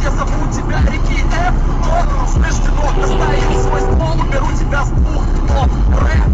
я зову тебя реки F, но слышь, сынок, достаю свой ствол, уберу тебя с двух ног. Рэп,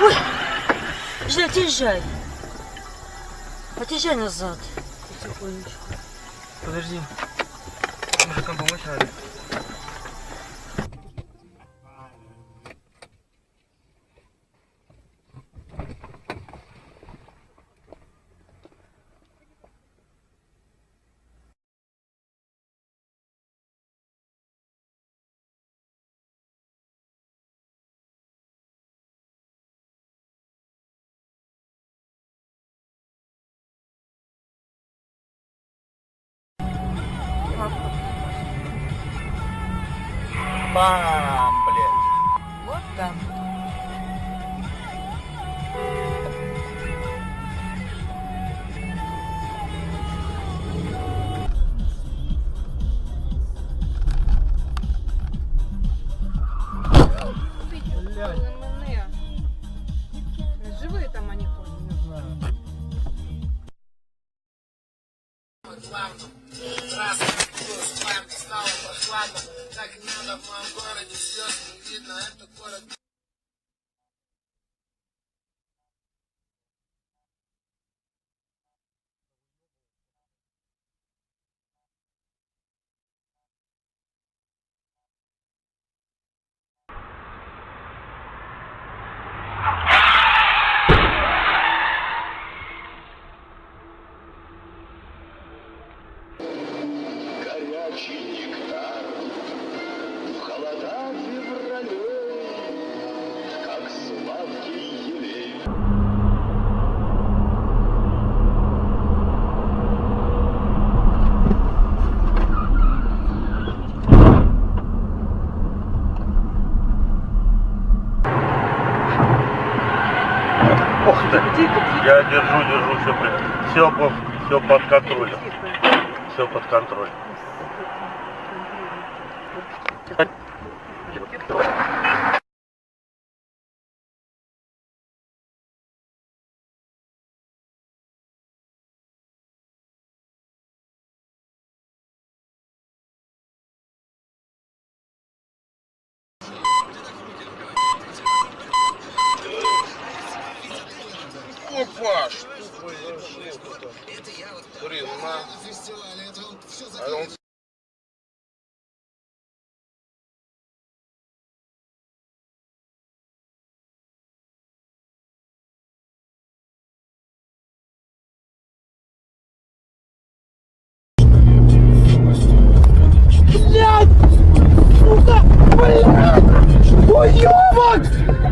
Ой, Жень, отъезжай. Отъезжай назад. Потихонечку. Подожди. Мужикам помочь надо. Бам, блядь. Вот там. Живые там они ходят? Не знаю. Стало прохладно, так и надо в моем городе, слез не видно, это город. Горячий нектар в холода февралей, как сладкий елей. Ох ты, я держу, все под контролем. Все под контролем. Опа, что произошло? Блин, а он... блядь! Сука! Блядь! Уёбок!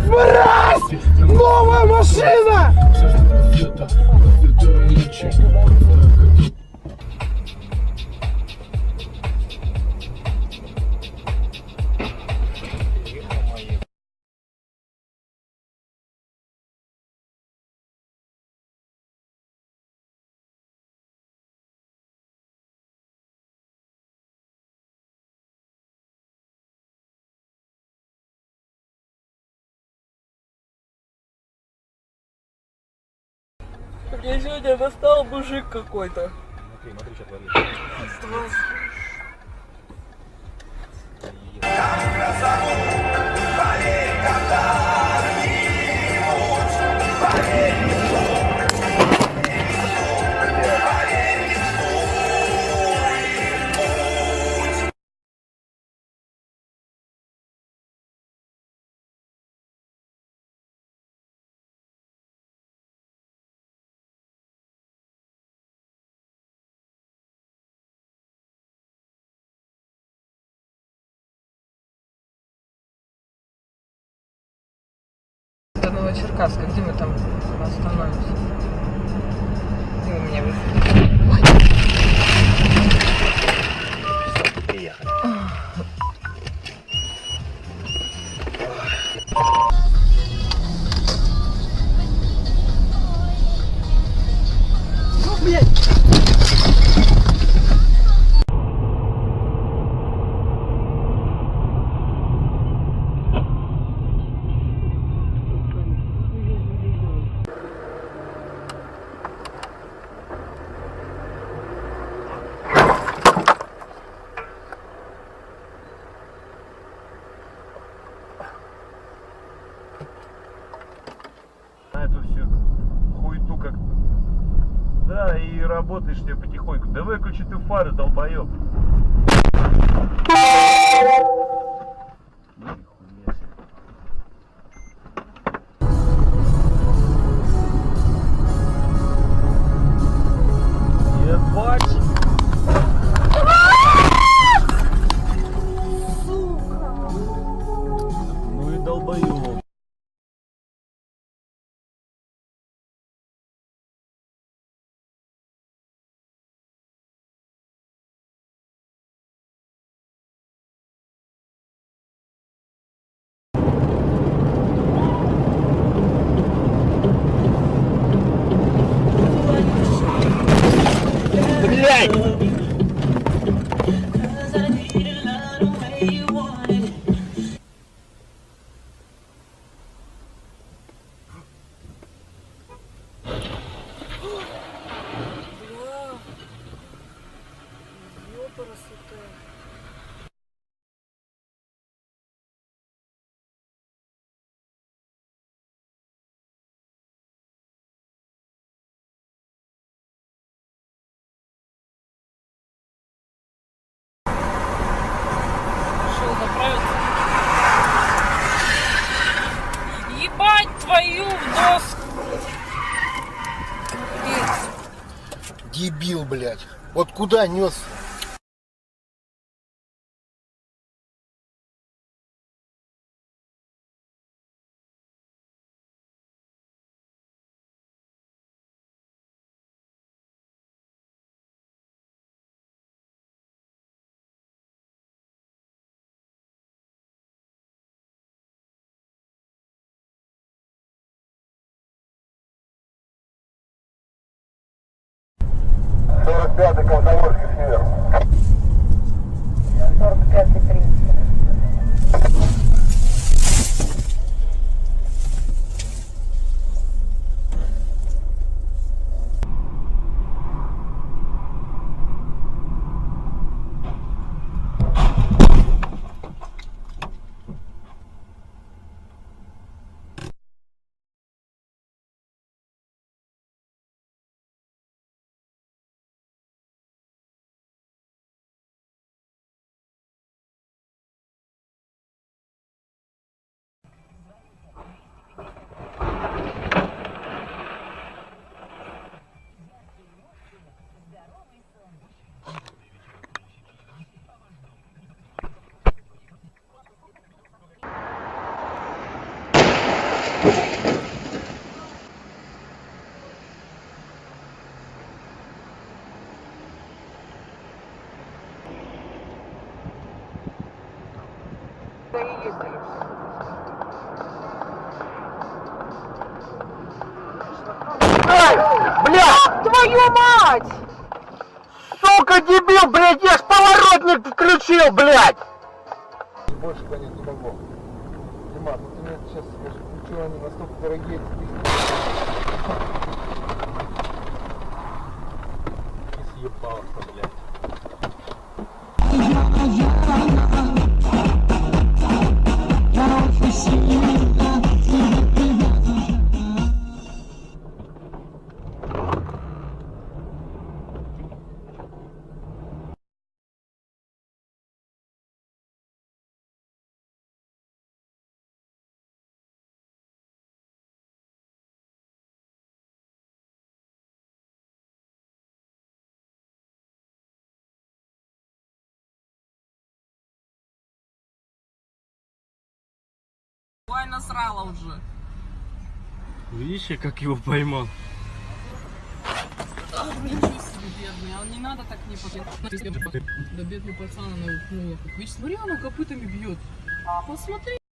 Мразь! Новая машина! Мне сегодня достал мужик какой-то. Смотри, что творится. До Новочеркасска, где мы там остановимся? Где у меня высадили? работаешь тебе потихоньку? Да выключи ты фары, долбоёб. Нихуя себе. Ебать! Ну и долбоёб. Блядь! Ёпарасоте. Решил заправиться. Ебать твою в доску! Дебил, блядь. Вот куда нес? Пятый Комсомольский север. 45-й принцип. Блядь! Твою мать! Сука, дебил, блядь, я ж поворотник включил, блядь! Больше понять не могу. Диман, ну ты мне сейчас скажи, почему они настолько дорогие? И съебался, блядь. Ой, насрала уже. Видишь, как его поймал? Ничего себе, бедный, а не надо так не потом. Да бедный пацан, она упнула. Видишь, смотри, она копытами бьет. Посмотри.